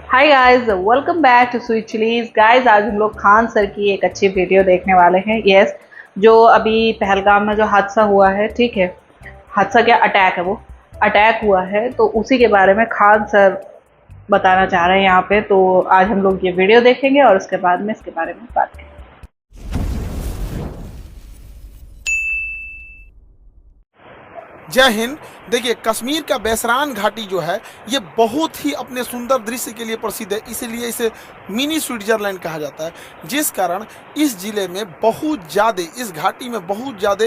Hi guys, welcome back to Sweet Chillies. Guys, आज हम लोग खान सर की एक अच्छी वीडियो देखने वाले हैं। यस, जो अभी पहलगाम में जो हादसा हुआ है, ठीक है, हादसा क्या, अटैक है, वो अटैक हुआ है, तो उसी के बारे में खान सर बताना चाह रहे हैं यहाँ पे। तो आज हम लोग ये वीडियो देखेंगे और उसके बाद में इसके बारे में बात करेंगे। जय हिंद। देखिए, कश्मीर का बैसरान घाटी जो है ये बहुत ही अपने सुंदर दृश्य के लिए प्रसिद्ध है, इसीलिए इसे मिनी स्विट्जरलैंड कहा जाता है। जिस कारण इस जिले में बहुत ज़्यादा, इस घाटी में बहुत ज़्यादा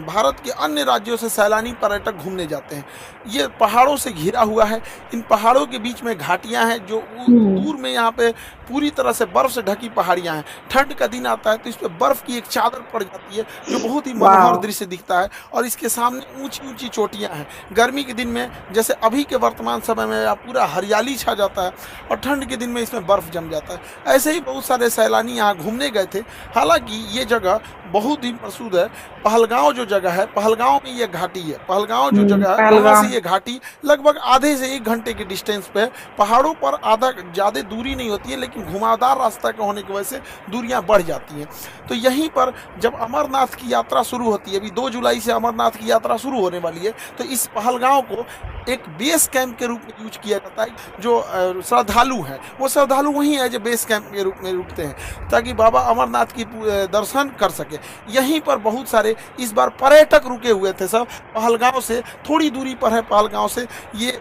भारत के अन्य राज्यों से सैलानी पर्यटक घूमने जाते हैं। ये पहाड़ों से घिरा हुआ है। इन पहाड़ों के बीच में घाटियां हैं जो दूर में यहाँ पे पूरी तरह से बर्फ से ढकी पहाड़ियां हैं। ठंड का दिन आता है तो इस पे बर्फ की एक चादर पड़ जाती है जो बहुत ही मनोहर दृश्य दिखता है, और इसके सामने ऊंची ऊंची चोटियां हैं। गर्मी के दिन में, जैसे अभी के वर्तमान समय में, पूरा हरियाली छा जाता है, और ठंड के दिन में इसमें बर्फ जम जाता है। ऐसे ही बहुत सारे सैलानी यहाँ घूमने गए थे। हालांकि ये जगह बहुत ही प्रसिद्ध है। पहलगांव जो जगह है, पहलगांव में ये घाटी है। पहलगांव जो जगह है, वहाँ से ये घाटी लगभग आधे से 1 घंटे के डिस्टेंस पे है। पहाड़ों पर आधा ज़्यादा दूरी नहीं होती है, लेकिन घुमावदार रास्ता का होने की वजह से दूरियां बढ़ जाती हैं। तो यहीं पर जब अमरनाथ की यात्रा शुरू होती है, अभी 2 जुलाई से अमरनाथ की यात्रा शुरू होने वाली है, तो इस पहलगांव को एक बेस कैंप के रूप में यूज किया जाता है। जो श्रद्धालु हैं वो श्रद्धालु वहीं है जो बेस कैंप के रूप में रुकते हैं, ताकि बाबा अमरनाथ की दर्शन कर सके। यहीं पर बहुत सारे इस बार पर्यटक रुके हुए थे। सब पहलगांव से थोड़ी दूरी पर है। पहलगांव से ये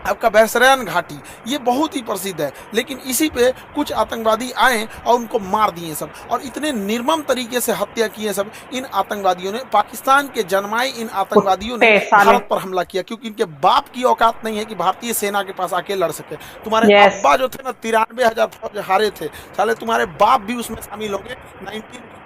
आपका बैसरान घाटी ये बहुत ही प्रसिद्ध है, लेकिन इसी पे कुछ आतंकवादी आए और उनको मार दिए सब, और इतने निर्मम तरीके से हत्या किए सब। इन आतंकवादियों ने, पाकिस्तान के जन्माए इन आतंकवादियों ने भारत पर हमला किया, क्योंकि इनके बाप की औकात नहीं है कि भारतीय सेना के पास आके लड़ सके। तुम्हारे अब्बा जो थे ना, 93,000 फौज हारे थे, साले तुम्हारे बाप भी उसमें शामिल होंगे।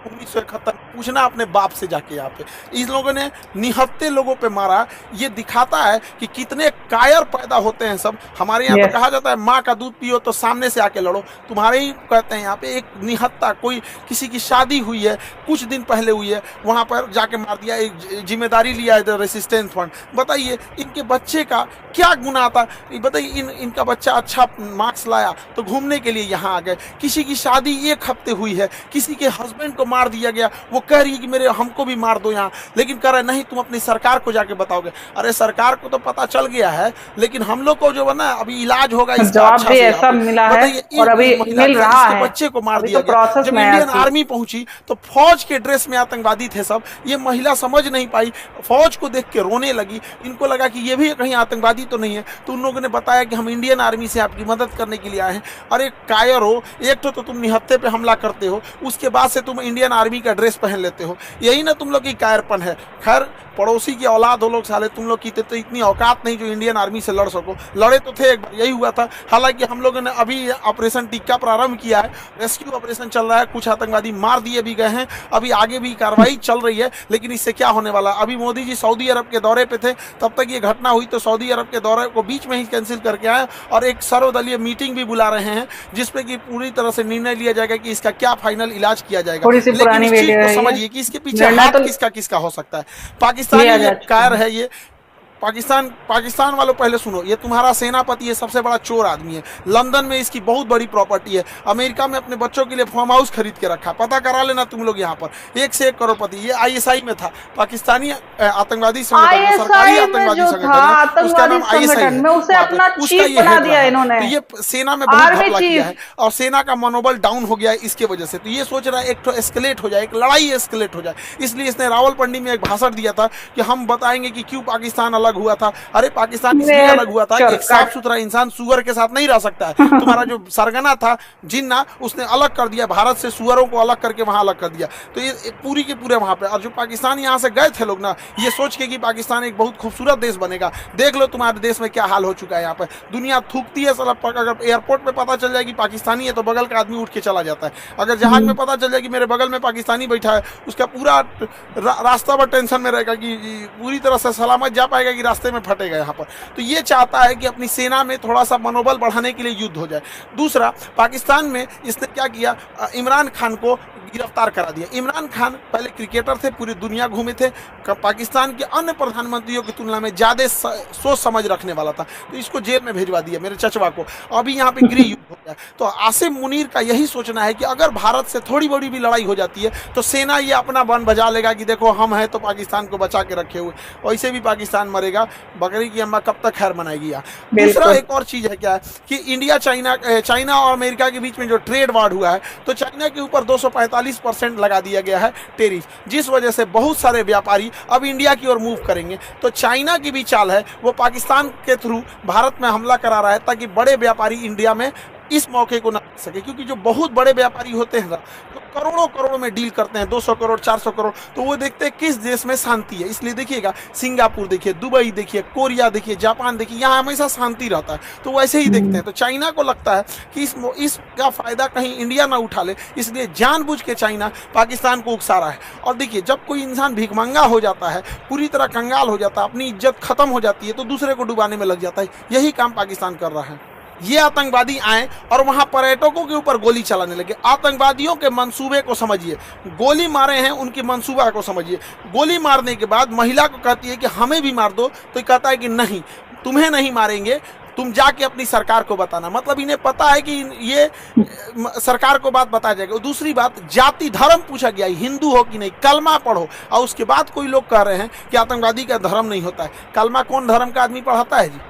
1971 पूछना अपने बाप से जाके। यहाँ पे इन लोगों ने निहत्ते लोगों पे मारा। ये दिखाता है कि कितने कायर पैदा होते हैं सब। हमारे यहाँ पे कहा जाता है, माँ का दूध पियो तो सामने से आके लड़ो। तुम्हारे ही कहते हैं यहाँ पे एक निहत्ता, कोई किसी की शादी हुई है, कुछ दिन पहले हुई है, वहाँ पर जाके मार दिया। एक जिम्मेदारी लिया है रेसिस्टेंस फंड। बताइए इनके बच्चे का क्या गुनाह था? बताइए, इनका बच्चा अच्छा मार्क्स लाया तो घूमने के लिए यहाँ आ गए। किसी की शादी 1 हफ्ते हुई है, किसी के हस्बैंड को मार दिया गया, वो कह रही है कि मेरे हमको भी मार दो यहाँ, लेकिन कह रहे नहीं तुम अपनी सरकार को जाके बताओगे। अरे सरकार को तो पता चल गया है, लेकिन हम लोग को जो है ना, अभी इलाज होगा इसका जवाब अच्छा भी से। ऐसा मिला है और अभी मिल रहा है। बच्चे को मार दिया तो गया। जब इंडियन आर्मी पहुंची तो फौज के ड्रेस में आतंकवादी थे सब। ये महिला समझ नहीं पाई, फौज को देख के रोने लगी। इनको लगा कि ये भी कहीं आतंकवादी तो नहीं है, तो उन लोगों ने बताया कि हम इंडियन आर्मी से आपकी मदद करने के लिए आए हैं। अरे कायर हो, एक तो तुम निहत्ते पे हमला करते हो, उसके बाद से तुम इंडियन आर्मी का ड्रेस पहन लेते हो। यही ना तुम लोग की कायरपन है। खैर, पड़ोसी की औलाद हो लोग, साले तुम लोग की तो इतनी औकात नहीं जो इंडियन आर्मी से लड़ सको। लड़े तो थे, एक बार यही हुआ था। हालांकि हम लोगों ने अभी ऑपरेशन टिक्का प्रारंभ किया है, रेस्क्यू ऑपरेशन चल रहा है। कुछ आतंकवादी मार दिए भी गए हैं, अभी आगे भी कार्रवाई चल रही है। लेकिन इससे क्या होने वाला? अभी मोदी जी सऊदी अरब के दौरे पे थे, तब तक ये घटना हुई, तो सऊदी अरब के दौरे को बीच में ही कैंसिल करके आए, और एक सर्वदलीय मीटिंग भी बुला रहे हैं, जिसपे कि पूरी तरह से निर्णय लिया जाएगा कि इसका क्या फाइनल इलाज किया जाएगा। लेकिन इस चीज को समझिए कि इसके पीछे हाथ किसका किसका हो सकता है। पाकिस्तानी कायर है ये। पाकिस्तान वालों, पहले सुनो, ये तुम्हारा सेनापति ये सबसे बड़ा चोर आदमी है। लंदन में इसकी बहुत बड़ी प्रॉपर्टी है। अमेरिका में अपने बच्चों के लिए फार्म हाउस खरीद के रखा। पता करा लेना तुम लोग, यहाँ पर 1 से 1 करोड़पति। ये ISI में था, पाकिस्तानी आतंकवादी संगठन, सरकारी आतंकवादी संगठन, उसका नाम ISI है। उसका ये हेड रहा। तो ये सेना में बहुत घपला किया है, और सेना का मनोबल डाउन हो गया है इसके वजह से। तो ये सोच रहा है एक तो एस्केलेट हो जाए, एक लड़ाई एस्केलेट हो जाए। इसलिए इसने रावलपिंडी में एक भाषण दिया था कि हम बताएंगे कि क्यों पाकिस्तान अलग हुआ था। अरे पाकिस्तान इसलिए अलग हुआ था कि एक साफ सुथरा इंसान सुअर के साथ नहीं रह सकता है। तुम्हारा जो सरगना था जिन्ना, उसने अलग कर दिया भारत से, सुअरों को अलग करके वहां अलग कर दिया। तो ये पूरी के पूरे वहां पे, और जो पाकिस्तान यहाँ से गए थे लोग ना, ये सोच के कि पाकिस्तान एक बहुत खूबसूरत देश बनेगा। देख लो तुम्हारे देश में क्या हाल हो चुका है। यहाँ पर दुनिया थूकती है साला। अगर एयरपोर्ट में पता चल जाए कि पाकिस्तानी है तो बगल का आदमी उठ के चला जाता है। अगर जहाज में पता चल जाए कि मेरे बगल में पाकिस्तानी बैठा है, उसका पूरा रास्ता पर टेंशन में रहेगा कि पूरी तरह से सलामत जा पाएगा कि कि रास्ते में फटेगा यहाँ पर। तो ये चाहता है कि अपनी सेना में थोड़ा सा मनोबल बढ़ाने के लिए युद्ध हो जाए। दूसरा, पाकिस्तान में इसने क्या किया, इमरान खान को गिरफ्तार करा दिया। इमरान खान पहले क्रिकेटर थे, पूरी दुनिया घूमे थे, पाकिस्तान के अन्य प्रधानमंत्रियों की तुलना में ज़्यादा सोच समझ रखने वाला था, तो इसको जेल में भेजवा दिया मेरे चचवा को। अभी यहाँ पे गृह युद्ध हो गया। तो आसिम मुनीर का यही सोचना है कि अगर भारत से थोड़ी बड़ी भी लड़ाई हो जाती है तो सेना ये अपना बन बजा लेगा कि देखो हम हैं तो पाकिस्तान को बचा के रखे हुए, वैसे भी पाकिस्तान मरेगा, बकरी की अम्मा कब तक खैर मनाएगी यहाँ। दूसरा एक और चीज़ है क्या है कि इंडिया चाइना और अमेरिका के बीच में जो ट्रेड वार हुआ है, तो चाइना के ऊपर 245% लगा दिया गया है टेरिफ, जिस वजह से बहुत सारे व्यापारी अब इंडिया की ओर मूव करेंगे। तो चाइना की भी चाल है, वो पाकिस्तान के थ्रू भारत में हमला करा रहा है ताकि बड़े व्यापारी इंडिया में इस मौके को ना सके, क्योंकि जो बहुत बड़े व्यापारी होते हैं ना तो करोड़ों करोड़ में डील करते हैं, 200 करोड़ 400 करोड़, तो वो देखते हैं किस देश में शांति है। इसलिए देखिएगा सिंगापुर देखिए, दुबई देखिए, कोरिया देखिए, जापान देखिए, यहाँ हमेशा शांति रहता है, तो वैसे ही देखते हैं। तो चाइना को लगता है कि इसका फायदा कहीं इंडिया ना उठा ले, इसलिए जानबूझ के चाइना पाकिस्तान को उकसा रहा है। और देखिए जब कोई इंसान भिखमंगा हो जाता है, पूरी तरह कंगाल हो जाता है, अपनी इज्जत खत्म हो जाती है, तो दूसरे को डुबाने में लग जाता है। यही काम पाकिस्तान कर रहा है। ये आतंकवादी आए और वहां पर्यटकों के ऊपर गोली चलाने लगे। आतंकवादियों के मंसूबे को समझिए, गोली मारे हैं उनकी मंसूबा को समझिए। गोली मारने के बाद महिला को कहती है कि हमें भी मार दो, तो कहता है कि नहीं, तुम्हें नहीं मारेंगे, तुम जाके अपनी सरकार को बताना। मतलब इन्हें पता है कि ये सरकार को बात बता जाएगा। दूसरी बात, जाति धर्म पूछा गया, हिंदू हो कि नहीं, कलमा पढ़ो। और उसके बाद कोई लोग कह रहे हैं कि आतंकवादी का धर्म नहीं होता है। कलमा कौन धर्म का आदमी पढ़ाता है जी?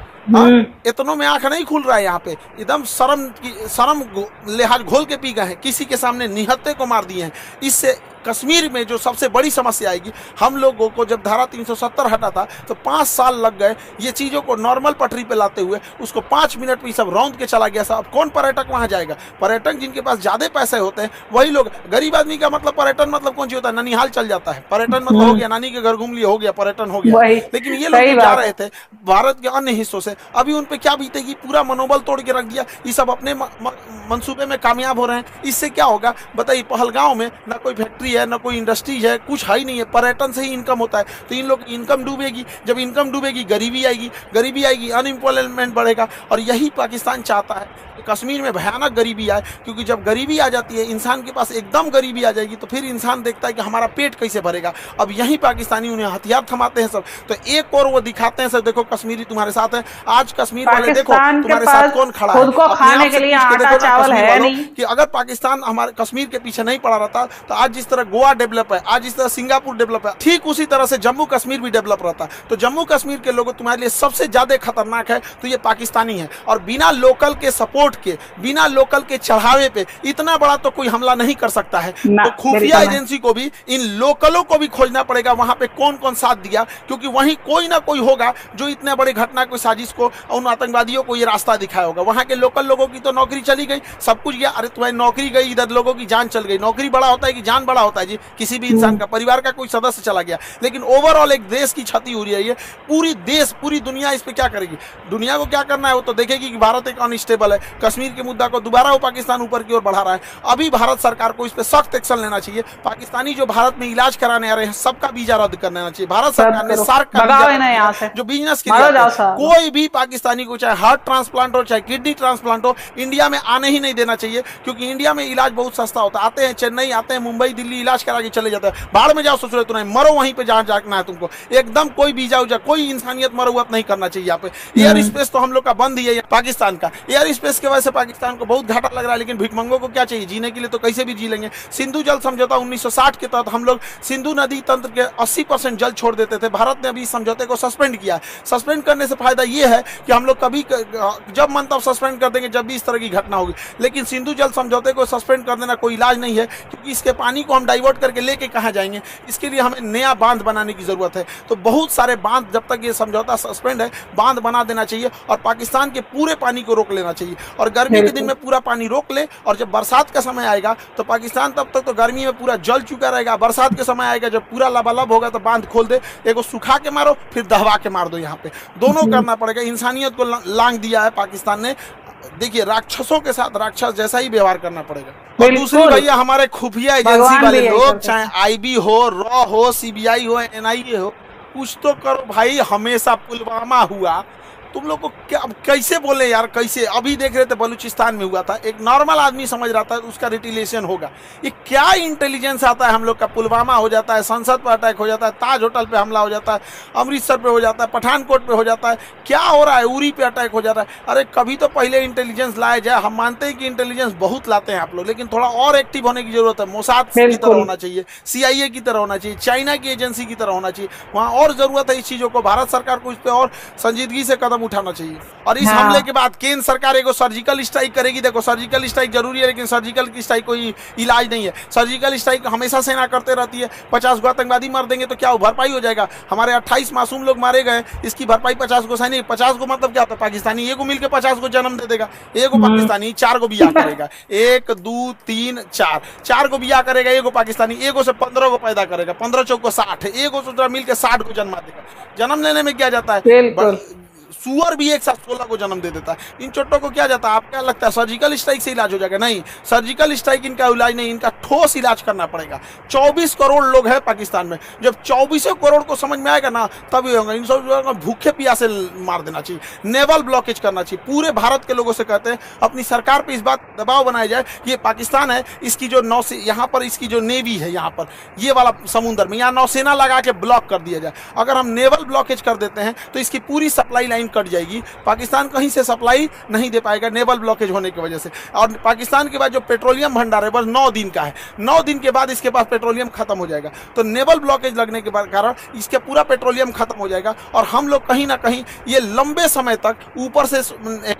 इतनों में आंख नहीं खुल रहा है यहाँ पे, एकदम शर्म लिहाज घोल के पी गए हैं, किसी के सामने निहत्थे को मार दिए हैं। इससे कश्मीर में जो सबसे बड़ी समस्या आएगी, हम लोगों को जब धारा 370 हटा था तो 5 साल लग गए ये चीज़ों को नॉर्मल पटरी पे लाते हुए। उसको 5 मिनट में सब रौंद के चला गया। अब कौन पर्यटक वहाँ जाएगा? पर्यटक जिनके पास ज़्यादा पैसे होते हैं वही लोग। गरीब आदमी का मतलब पर्यटन मतलब कौन सी होता है? ननिहाल चल जाता है, पर्यटन मतलब हो गया नानी के घर घूम लिया, हो गया पर्यटन, हो गया। लेकिन ये लोग जा रहे थे भारत के अन्य हिस्सों से, अभी उन पर क्या बीतेगी? पूरा मनोबल तोड़ के रख दिया। ये सब अपने मंसूबे में कामयाब हो रहे हैं। इससे क्या होगा बताइए? पहलगांव में ना कोई फैक्ट्री है, ना कोई इंडस्ट्री है, कुछ है ही नहीं है, पर्यटन से ही इनकम होता है। तो इन लोग इनकम डूबेगी, जब इनकम डूबेगी गरीबी आएगी, अनएम्प्लॉयमेंट बढ़ेगा। और यही पाकिस्तान चाहता है कि कश्मीर में भयानक गरीबी आए, क्योंकि जब गरीबी आ जाती है, इंसान के पास एकदम गरीबी आ जाएगी, तो फिर इंसान देखता है कि हमारा पेट कैसे भरेगा। अब यही पाकिस्तानी उन्हें हथियार थमाते हैं सब। तो एक और वो दिखाते हैं सब, देखो कश्मीरी तुम्हारे साथ है। आज कश्मीर वाले देखो तुम्हारे साथ कौन खड़ा है। खुद को खाने के लिए आटा चावल है नहीं कि अगर पाकिस्तान हमारे कश्मीर के पीछे नहीं पड़ा रहता तो आज जिस तरह गोवा डेवलप है, आज जिस तरह सिंगापुर डेवलप है, ठीक उसी तरह से जम्मू कश्मीर भी डेवलप रहता। तो जम्मू कश्मीर के लोग तुम्हारे लिए सबसे ज्यादा खतरनाक है तो ये पाकिस्तानी है। और बिना लोकल के सपोर्ट के, बिना लोकल के चढ़ावे पे इतना बड़ा तो कोई हमला नहीं कर सकता है। तो खुफिया एजेंसी को भी इन लोकलों को भी खोजना पड़ेगा वहां पे कौन कौन साथ दिया, क्योंकि वहीं कोई ना कोई होगा जो इतने बड़े घटना को, साजिश को, उन आतंकवादियों को ये रास्ता दिखाया होगा। वहां के लोकल लोगों की तो नौकरी चली गई, सब कुछ गया। अरे तुम्हारी नौकरी गई, इधर लोगों की जान चल गई। नौकरी बड़ा होता है कि जान बड़ा होता है जी? किसी भी इंसान का, परिवार का कोई सदस्य चला गया, लेकिन ओवरऑल एक देश की क्षति हो रही है। ये पूरी दुनिया इस पे क्या करेगी? दुनिया को क्या करना है वो तो देखेगी कि भारत एक अनस्टेबल है। कश्मीर के मुद्दा को दोबारा वो पाकिस्तान ऊपर की ओर बढ़ा रहा है। अभी भारत सरकार को इस पे सख्त एक्शन लेना चाहिए। पाकिस्तानी जो भारत में इलाज कराने आ रहे हैं सबका वीजा रद्द कर देना चाहिए। भारत सरकार ने सार्क का वीजा जो बिजनेस के लिए, कोई भी पाकिस्तानी को चाहे हार्ट ट्रांसप्लांट हो, चाहे किडनी ट्रांसप्लांट हो, इंडिया में आने ही नहीं देना चाहिए, क्योंकि इंडिया में इलाज बहुत सस्ता होता है। आते हैं चेन्नई, आते हैं मुंबई, दिल्ली, इलाज करा के चले जाते हैं। बाहर में जाओ ससुरे तो नहीं, मरो वहीं पे जहां जाना है तुमको। एकदम कोई वीजा उजा, कोई इंसानियत मरौवत नहीं करना चाहिए यहाँ पे। एयर स्पेस तो हम लोग का बंद ही है पाकिस्तान का। एयर स्पेस की वजह से पाकिस्तान को बहुत घाटा लग रहा है, लेकिन भिखमंगों को क्या चाहिए? जीने के लिए तो कैसे भी जी लेंगे। सिंधु जल समझौता 1960 के तहत हम लोग सिंधु नदी तंत्र के 80% जल छोड़ देते थे। भारत ने अभी समझौते को सस्पेंड किया है। सस्पेंड करने से फायदा ये है कि हम लोग कभी जब मन तब सस्पेंड कर देंगे जब भी इस तरह की घटना होगी। लेकिन सिंधु जल समझौते को सस्पेंड कर देना कोई इलाज नहीं है, क्योंकि इसके पानी को हम डाइवर्ट करके लेके कहाँ जाएंगे? इसके लिए हमें नया बांध बनाने की जरूरत है। तो बहुत सारे बांध, जब तक ये समझौता सस्पेंड है, बांध बना देना चाहिए और पाकिस्तान के पूरे पानी को रोक लेना चाहिए। और गर्मी के दिन में पूरा पानी रोक ले, और जब बरसात का समय आएगा तो पाकिस्तान तब तक तो गर्मी में पूरा जल चुका रहेगा। बरसात के समय आएगा जब पूरा लबालब होगा तो बांध खोल दे, एगो सुखा के मारो फिर दहवा के मार दो। यहाँ पे दोनों करना पड़ेगा। इंसानियत को लांग दिया है पाकिस्तान ने। देखिए राक्षसों के साथ राक्षस जैसा ही व्यवहार करना पड़ेगा। और दूसरी भैया, हमारे खुफिया एजेंसी वाले लोग, चाहे आईबी हो, रॉ हो, सीबीआई हो, एनआईए हो, कुछ तो करो भाई, हमेशा पुलवामा हुआ, तुम लोग को क्या कैसे बोले यार, कैसे? अभी देख रहे थे बलूचिस्तान में हुआ था, एक नॉर्मल आदमी समझ रहा था उसका रिटिलेशन होगा। ये क्या इंटेलिजेंस आता है हम लोग का? पुलवामा हो जाता है, संसद पर अटैक हो जाता है, ताज होटल पे हमला हो जाता है, अमृतसर पे हो जाता है, पठानकोट पे हो जाता है, क्या हो रहा है? उरी पे अटैक हो जाता है। अरे कभी तो पहले इंटेलिजेंस लाया जाए। हम मानते हैं कि इंटेलिजेंस बहुत लाते हैं आप लोग, लेकिन थोड़ा और एक्टिव होने की जरूरत है। मोसाद की तरह होना चाहिए, CIA की तरह होना चाहिए, चाइना की एजेंसी की तरह होना चाहिए। वहाँ और जरूरत है इस चीज़ों को। भारत सरकार को इस पर और संजीदगी से कदम उठाना चाहिए। और इस हमले के बाद केंद्र सरकार एगो सर्जिकल स्ट्राइक करेगी। देखो सर्जिकल स्ट्राइक जरूरी है, लेकिन सर्जिकल की स्ट्राइक कोई इलाज नहीं है। सर्जिकल स्ट्राइक हमेशा सेना करते रहती है। 50 गो आतंकवादी मार देंगे तो क्या भरपाई हो जाएगा? हमारे 28 मासूम लोग मारे गए, इसकी भरपाई 50 गो सैनिक। 50 गो मतलब क्या होता है? पाकिस्तानी एगो मिलकर 50 गो जन्म दे देगा। एगो पाकिस्तानी 4 गो बियाह करेगा, 1 2 3 4, 4 गो बियाह करेगा एगो पाकिस्तानी। एगो से 15 गो पैदा करेगा, 15 चौको 60, एगो से मिलकर 60 को जन्मा देगा। जन्म लेने में क्या जाता है? सुअर भी एक साथ 16 को जन्म दे देता है। इन चोटों को क्या जाता है? आप क्या लगता है सर्जिकल स्ट्राइक से इलाज हो जाएगा? नहीं, सर्जिकल स्ट्राइक इनका इलाज नहीं, इनका ठोस इलाज करना पड़ेगा। 24 करोड़ लोग हैं पाकिस्तान में। जब 24 करोड़ को समझ में आएगा ना, तब ये होगा। इन सब भूखे प्यासे मार देना चाहिए, नेवल ब्लॉकेज करना चाहिए। पूरे भारत के लोगों से कहते हैं अपनी सरकार पर इस बात दबाव बनाया जाए। ये पाकिस्तान है, इसकी जो यहाँ पर इसकी जो नेवी है, यहाँ पर ये वाला समुद्र में यहाँ नौसेना लगा के ब्लॉक कर दिया जाए। अगर हम नेवल ब्लॉकेज कर देते हैं तो इसकी पूरी सप्लाई लाइन कट जाएगी। पाकिस्तान कहीं से सप्लाई नहीं दे पाएगा नेवल ब्लॉकेज होने की वजह से। और पाकिस्तान के बाद जो पेट्रोलियम भंडार है बस 9 दिन का है। 9 दिन के बाद इसके पास पेट्रोलियम खत्म हो जाएगा। तो नेवल ब्लॉकेज लगने के कारण इसके पूरा पेट्रोलियम खत्म हो जाएगा। और हम लोग कहीं ना कहीं ये लंबे समय तक ऊपर से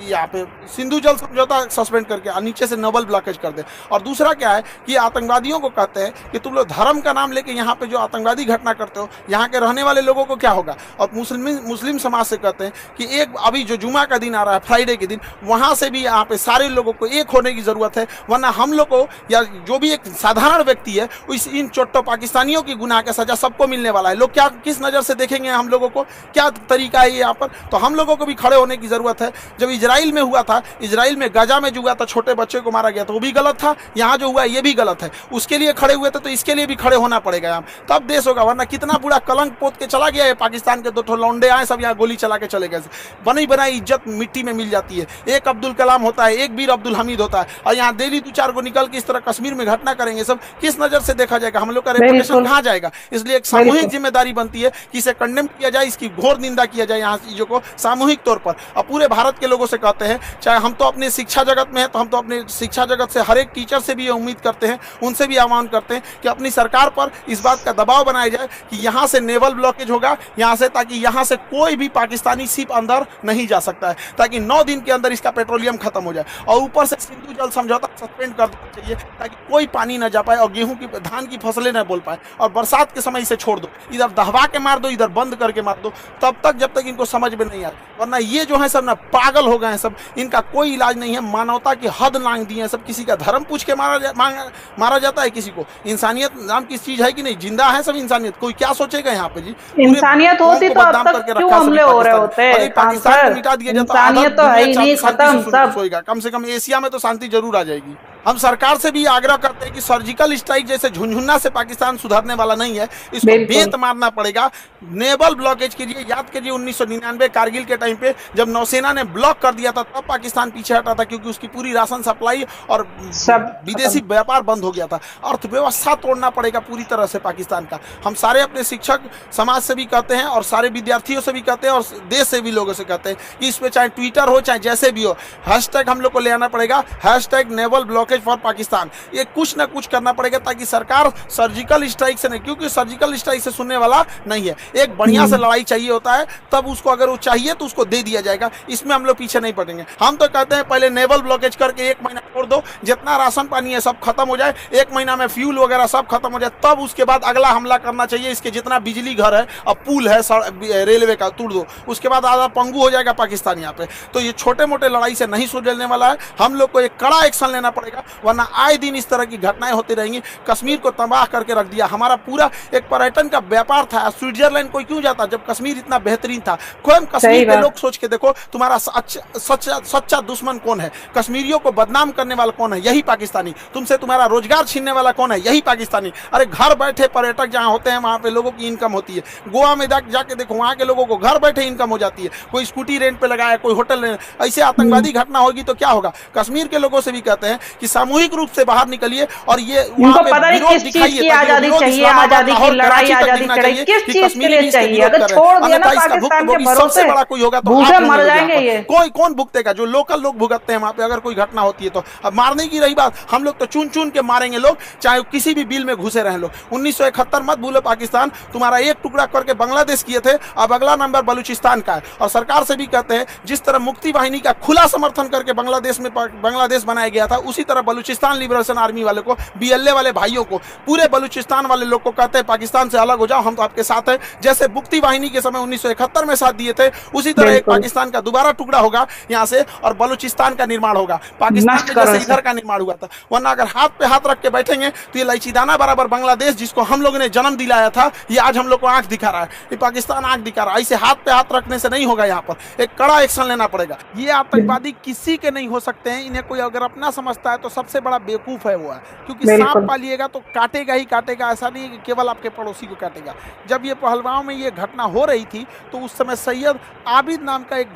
यहाँ पे सिंधु जल समझौता सस्पेंड करके नीचे से नेवल ब्लॉकेज कर दे। और दूसरा क्या है कि आतंकवादियों को कहते हैं कि तुम लोग धर्म का नाम लेके यहाँ पे जो आतंकवादी घटना करते हो, यहाँ के रहने वाले लोगों को क्या होगा? और मुस्लिम समाज से कहते हैं कि एक अभी जो जुमा का दिन आ रहा है, फ्राइडे के दिन, वहां से भी यहाँ पे सारे लोगों को एक होने की जरूरत है। वरना हम लोग को या जो भी एक साधारण व्यक्ति है इन चोट्टों पाकिस्तानियों की गुनाह का सजा सबको मिलने वाला है। लोग क्या किस नज़र से देखेंगे हम लोगों को? क्या तरीका है यहाँ पर? तो हम लोगों को भी खड़े होने की जरूरत है। जब इजराइल में हुआ था, इजराइल में गाजा में जो हुआ था, छोटे बच्चे को मारा गया था, वो भी गलत था। यहाँ जो हुआ ये भी गलत है। उसके लिए खड़े हुए थे तो इसके लिए भी खड़े होना पड़ेगा यहाँ, तब देश होगा। वरना कितना बुरा कलंक पोत के चला गया है पाकिस्तान के। 2 लौंडे आए, सब यहाँ गोली चला के चले गए। बनी बनाई इज्जत मिट्टी में मिल जाती है। एक अब्दुल कलाम होता है, एक वीर अब्दुल हमीद होता है, और यहाँ डेली 2-4 को निकल के इस तरह कश्मीर में घटना करेंगे। सब किस नजर से देखा जाएगा? हम लोग का रेपुटेशन कहाँ जाएगा? इसलिए एक सामूहिक जिम्मेदारी बनती है कि इसे कंडेम किया जाए, इसकी घोर निंदा किया जाए यहाँ चीजों को सामूहिक तौर पर। और पूरे भारत के लोगों से कहते हैं, चाहे हम तो अपने शिक्षा जगत में है, तो हम तो अपने शिक्षा जगत से हर एक टीचर से भी उम्मीद करते हैं, उनसे भी आह्वान करते हैं कि अपनी सरकार पर इस बात का दबाव बनाया जाए कि यहाँ से नेवल ब्लॉकेज होगा यहाँ से, ताकि यहाँ से कोई भी पाकिस्तानी शिप अंदर नहीं जा सकता है, ताकि 9 दिन के अंदर इसका पेट्रोलियम खत्म हो जाए। और ऊपर से सिंधु जल समझौता सस्पेंड कर देना चाहिए, ताकि कोई पानी ना जा पाए और गेहूं की धान की फसलें ना बोल पाए। और बरसात के समय इसे छोड़ दो, इधर दहवा के मार दो, इधर बंद करके मार दो, तब तक जब तक इनको समझ में नहीं आए। वरना ये जो है सब ना पागल हो गए हैं सब, इनका कोई इलाज नहीं है। मानवता की हद लांघ दी है सब। किसी का धर्म पूछ के मारा जाता है, किसी को इंसानियत नाम की चीज है कि नहीं? जिंदा है सब इंसानियत। कोई क्या सोचेगा यहाँ पे जी? इंसानियत होती तो अब तक क्यों हमले हो रहे होते? पाकिस्तान को मिटा दिया जाता, इंसानियत तो है ही नहीं, खत्म सब। कम से कम एशिया में तो शांति जरूर आ जाएगी। हम सरकार से भी आग्रह करते हैं कि सर्जिकल स्ट्राइक जैसे झुनझुना से पाकिस्तान सुधरने वाला नहीं है, इसको बेत मारना पड़ेगा। नेवल ब्लॉकेज कीजिए। याद कीजिए 1999 कारगिल के टाइम पे जब नौसेना ने ब्लॉक कर दिया था, तब पाकिस्तान पीछे हटा था, क्योंकि उसकी पूरी राशन सप्लाई और सब विदेशी व्यापार बंद हो गया था। अर्थव्यवस्था तोड़ना पड़ेगा पूरी तरह से पाकिस्तान का। हम सारे अपने शिक्षक समाज से भी कहते हैं और सारे विद्यार्थियों से भी कहते हैं और देश से भी लोगों से कहते हैं कि इस पर चाहे ट्विटर हो चाहे जैसे भी हो, हैशटैग हम लोग को ले आना पड़ेगा, hashtag naval blockage for Pakistan. ये कुछ ना कुछ करना पड़ेगा, ताकि सरकार सर्जिकल स्ट्राइक से नहीं, क्योंकि सर्जिकल स्ट्राइक से सुनने वाला नहीं है। एक बढ़िया से लड़ाई चाहिए होता है, तब उसको अगर वो चाहिए तो उसको दे दिया जाएगा। इसमें हम लोग पीछे नहीं पड़ेंगे। हम तो कहते हैं पहले नेवल ब्लॉकेज करके 1 महीना छोड़ दो, जितना राशन पानी है सब खत्म हो जाए, 1 महीना में फ्यूल वगैरह सब खत्म हो जाए, तब उसके बाद अगला हमला करना चाहिए। इसके जितना बिजली घर है और पुल है रेलवे का तोड़ दो, उसके बाद आधा पंगु हो जाएगा पाकिस्तान यहाँ पे। तो ये छोटे मोटे लड़ाई से नहीं सुलझने वाला है। हम लोग को एक कड़ा एक्शन लेना पड़ेगा। रहेगा, वरना आए दिन इस तरह की घटनाएं होती रहेंगी। कश्मीर को तबाह करके रख दिया, हमारा पूरा एक पर्यटन का व्यापार था। स्विट्जरलैंड कोई क्यों जाता जब कश्मीर इतना बेहतरीन था? स्वयं कश्मीर के लोग सोच के देखो, तुम्हारा सच्चा दुश्मन कौन है? कश्मीरियों को बदनाम करने वाला कौन है? यही पाकिस्तानी। तुमसे तुम्हारा रोजगार छीनने वाला कौन है? यही पाकिस्तानी। अरे घर बैठे पर्यटक जहाँ होते हैं वहाँ पे लोगों की इनकम होती है। गोवा में जाके देखो, वहाँ के लोगों को घर बैठे इनकम हो जाती है। कोई स्कूटी रेंट पे लगाया, कोई होटल। ऐसे आतंकवादी घटना होगी तो क्या होगा? कश्मीर के लोगों से भी कहते हैं कि सामूहिक रूप से बाहर निकलिए और ये उनको पता नहीं किस चीज की आजादी चाहिए, आजादी की लड़ाई, आजादी चाहिए, किस चीज के लिए चाहिए? अगर छोड़ दिया ना पाकिस्तान के भरोसे, सबसे बड़ा कोई होगा तो भूखे मर जाएंगे ये। कोई कौन भुगतेगा? जो लोकल लोग भुगतते हैं वहां पे अगर कोई घटना होती है तो। अब मारने की रही बात, हम लोग तो चुन चुन के मारेंगे लोग, चाहे किसी भी बिल में घुसे रहे लोग। 1971 मत भूलो, पाकिस्तान तुम्हारा एक टुकड़ा करके बांग्लादेश किए थे, अब अगला नंबर बलूचिस्तान का है। और सरकार से भी कहते हैं, जिस तरह मुक्ति वाहिनी का खुला समर्थन करके बांग्लादेश बनाया गया था, उसी तरह बलूचिस्तान लिबरेशन आर्मी वाले को, BLA वाले भाइयों को, पूरे बलूचिस्तान वाले लोग को कहते हैं पाकिस्तान से अलग हो जाओ, हम तो आपके साथ हैं। जैसे मुक्ति वाहिनी के समय 1971 में साथ दिए थे, उसी तरह एक पाकिस्तान का दोबारा टुकड़ा होगा यहाँ से और बलूचिस्तान का निर्माण होगा। पाकिस्तान में जैसे इधर का निर्माण हुआ था। वरना अगर हाथ पे हाथ रख के बैठेंगे तो ये इलायचीदाना बराबर बांग्लादेश, जिसको हम लोगों ने जन्म दिलाया था, ये आज हम लोग को आंख दिखा रहा है। ये पाकिस्तान आंख दिखा रहा है। ऐसे हाथ पे हाथ रखने से नहीं होगा, यहाँ पर एक कड़ा एक्शन लेना पड़ेगा। ये आतंकवादी किसी के नहीं हो सकते हैं। इन्हें कोई अगर अपना समझता है तो सबसे बड़ा बेवकूफ है वो है, क्योंकि सांप पालिएगा तो काटेगा ही काटेगा। ऐसा नहीं है कि केवल आपके पड़ोसी को काटेगा। जब ये पहलगांव में ये घटना हो रही थी तो उस समय सैयद आबिद नाम का एक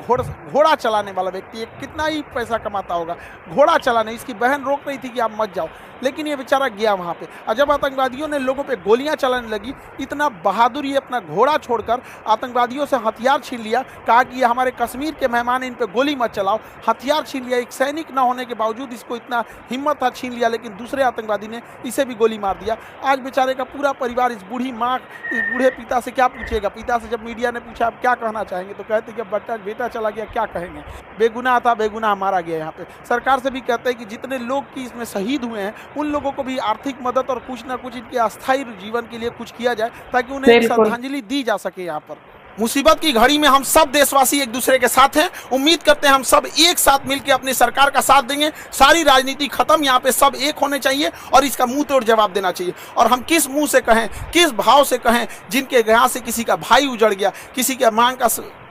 घोड़ा चलाने वाला व्यक्ति, कितना ही पैसा कमाता होगा घोड़ा चलाने, इसकी बहन रोक रही थी कि आप मत जाओ, लेकिन ये बेचारा गया वहाँ पे। और जब आतंकवादियों ने लोगों पे गोलियां चलाने लगी, इतना बहादुरी अपना घोड़ा छोड़कर आतंकवादियों से हथियार छीन लिया। कहा कि ये हमारे कश्मीर के मेहमान, इन पे गोली मत चलाओ। हथियार छीन लिया। एक सैनिक न होने के बावजूद इसको इतना हिम्मत था, छीन लिया, लेकिन दूसरे आतंकवादी ने इसे भी गोली मार दिया। आज बेचारे का पूरा परिवार, इस बूढ़ी माँ, इस बूढ़े पिता से क्या पूछेगा? पिता से जब मीडिया ने पूछा आप क्या कहना चाहेंगे, तो कहते कि बेटा चला गया, क्या कहेंगे? बेगुनाह था, बेगुनाह मारा गया। यहाँ पे सरकार से भी कहते हैं कि जितने लोग की इसमें शहीद हुए हैं, उन लोगों को भी आर्थिक मदद और कुछ ना कुछ इनके अस्थायी जीवन के लिए कुछ किया जाए, ताकि उन्हें श्रद्धांजलि दी जा सके। यहाँ पर मुसीबत की घड़ी में हम सब देशवासी एक दूसरे के साथ हैं। उम्मीद करते हैं हम सब एक साथ मिलकर अपनी सरकार का साथ देंगे। सारी राजनीति खत्म, यहाँ पे सब एक होने चाहिए और इसका मुंह तोड़ जवाब देना चाहिए। और हम किस मुंह से कहें, किस भाव से कहें, जिनके यहाँ से किसी का भाई उजड़ गया, किसी के मांग का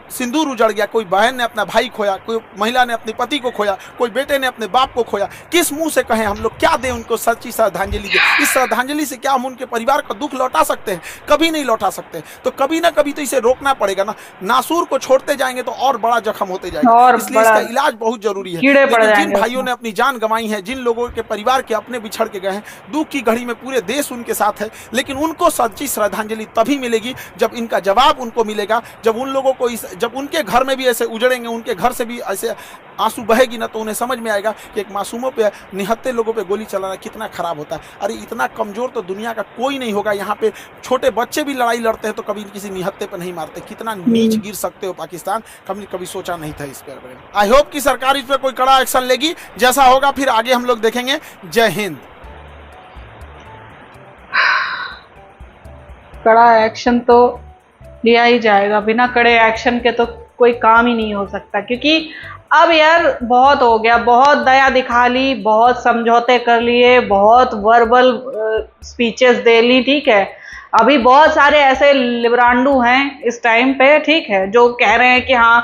सिंदूर उजड़ गया, कोई बहन ने अपना भाई खोया, कोई महिला ने अपने पति को खोया, कोई बेटे ने अपने बाप को खोया। किस मुंह से कहें हम लोग, क्या दें उनको सच्ची श्रद्धांजलि दें? इस श्रद्धांजलि से क्या हम उनके परिवार का दुख लौटा सकते हैं? कभी नहीं लौटा सकते। तो कभी ना कभी तो इसे रोकना पड़ेगा ना। नासूर को छोड़ते जाएंगे तो और बड़ा जख्म होते जाएगा, इसलिए इसका इलाज बहुत जरूरी है। जिन भाइयों ने अपनी जान गंवाई है, जिन लोगों के परिवार के अपने बिछड़ के गए हैं, दुख की घड़ी में पूरे देश उनके साथ है, लेकिन उनको सच्ची श्रद्धांजलि तभी मिलेगी जब इनका जवाब उनको मिलेगा। जब उन लोगों को जब उनके घर में भी ऐसे उजड़ेंगे, उनके घर से भी ऐसे आंसू बहेगी ना, तो उन्हें समझ में आएगा कि एक मासूमों पे, निहत्ते लोगों पे गोली चलाना कितना खराब होता है। अरे इतना कमजोर तो दुनिया का कोई नहीं होगा। यहाँ पे छोटे बच्चे भी लड़ाई लड़ते हैं तो कभी किसी निहत्ते पे नहीं मारते। कितना नीच गिर सकते हो पाकिस्तान, कभी सोचा नहीं था इस पर। आई होप कि सरकार इस पर कोई कड़ा एक्शन लेगी। जैसा होगा फिर आगे हम लोग देखेंगे। जय हिंद। कड़ा एक्शन तो लिया ही जाएगा, बिना कड़े एक्शन के तो कोई काम ही नहीं हो सकता। क्योंकि अब यार बहुत हो गया, बहुत दया दिखा ली, बहुत समझौते कर लिए, बहुत वर्बल स्पीचेस दे ली, ठीक है। अभी बहुत सारे ऐसे लिबरांडू हैं इस टाइम पे, ठीक है, जो कह रहे हैं कि हाँ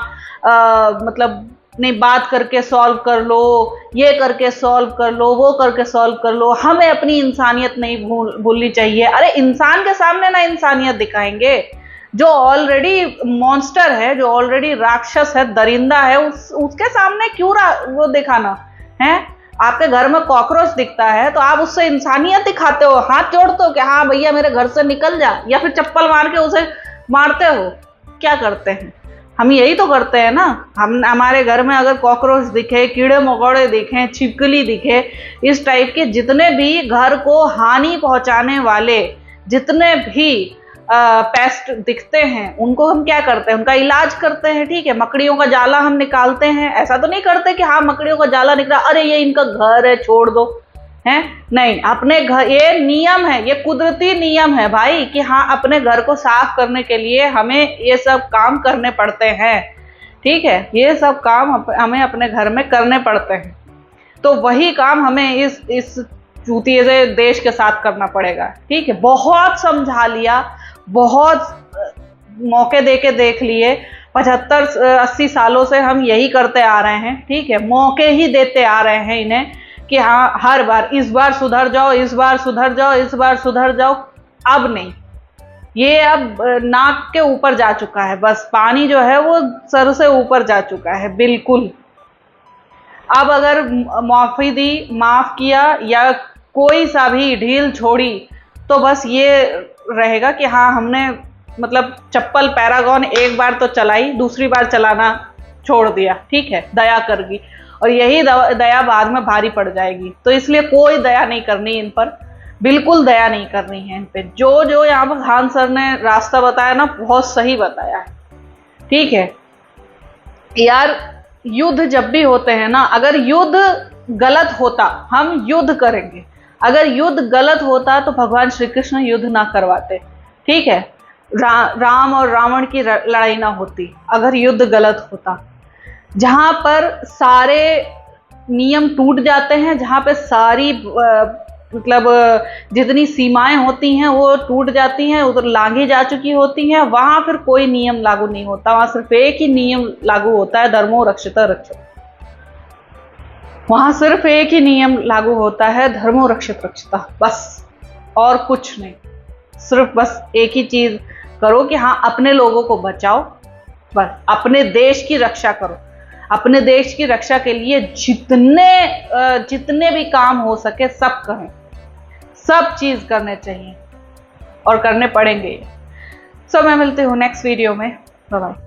मतलब नहीं, बात करके सॉल्व कर लो, ये करके सॉल्व कर लो, वो करके सॉल्व कर लो, हमें अपनी इंसानियत नहीं भूलनी चाहिए। अरे इंसान के सामने ना इंसानियत दिखाएंगे, जो ऑलरेडी मॉन्स्टर है, जो ऑलरेडी राक्षस है, दरिंदा है, उसके सामने क्यों वो दिखाना है? आपके घर में कॉकरोच दिखता है तो आप उससे इंसानियत दिखाते हो, हाथ जोड़ते हो कि हाँ भैया मेरे घर से निकल जा, या फिर चप्पल मार के उसे मारते हो? क्या करते हैं हम? यही तो करते हैं ना। हम हमारे घर में अगर कॉकरोच दिखे, कीड़े मकोड़े दिखे, छिपकली दिखे, इस टाइप के जितने भी घर को हानि पहुंचाने वाले जितने भी पेस्ट दिखते हैं, उनको हम क्या करते हैं? उनका इलाज करते हैं, ठीक है। मकड़ियों का जाला हम निकालते हैं। ऐसा तो नहीं करते कि हाँ मकड़ियों का जाला निकला, अरे ये इनका घर है छोड़ दो, है नहीं। अपने घर, ये नियम है, ये कुदरती नियम है भाई, कि हाँ अपने घर को साफ करने के लिए हमें ये सब काम करने पड़ते हैं, ठीक है। ये सब काम हमें अपने घर में करने पड़ते हैं। तो वही काम हमें इस चूतिए से देश के साथ करना पड़ेगा। ठीक है, बहुत समझा लिया, बहुत मौके देके देख लिए, 75-80 सालों से हम यही करते आ रहे हैं। ठीक है, मौके ही देते आ रहे हैं इन्हें कि हाँ हर बार, इस बार सुधर जाओ, इस बार सुधर जाओ, इस बार सुधर जाओ। अब नहीं, ये अब नाक के ऊपर जा चुका है, बस पानी जो है वो सर से ऊपर जा चुका है बिल्कुल। अब अगर माफी दी, माफ किया या कोई सा भी ढील छोड़ी तो बस ये रहेगा कि हाँ हमने मतलब चप्पल पैरागॉन एक बार तो चलाई, दूसरी बार चलाना छोड़ दिया। ठीक है, दया करगी, और यही दया बाद में भारी पड़ जाएगी। तो इसलिए कोई दया नहीं करनी इन पर, बिल्कुल दया नहीं करनी है इन पे। जो जो यहाँ पर खान सर ने रास्ता बताया ना, बहुत सही बताया है। ठीक है यार, युद्ध जब भी होते हैं ना, अगर युद्ध गलत होता हम युद्ध करेंगे, अगर युद्ध गलत होता तो भगवान श्री कृष्ण युद्ध ना करवाते। ठीक है, राम और रावण की लड़ाई ना होती अगर युद्ध गलत होता। जहां पर सारे नियम टूट जाते हैं, जहां पे सारी मतलब जितनी सीमाएं होती हैं वो टूट जाती हैं, उधर लांघी जा चुकी होती हैं, वहां फिर कोई नियम लागू नहीं होता। वहां सिर्फ एक ही नियम लागू होता है, धर्मो रक्षिता रक्षित। वहां सिर्फ एक ही नियम लागू होता है, धर्मो रक्षित रक्षिता, बस और कुछ नहीं। सिर्फ बस एक ही चीज करो कि हाँ अपने लोगों को बचाओ, बस अपने देश की रक्षा करो। अपने देश की रक्षा के लिए जितने भी काम हो सके सब करें, सब चीज करने चाहिए और करने पड़ेंगे। सो मैं मिलती हूँ नेक्स्ट वीडियो में। Bye bye.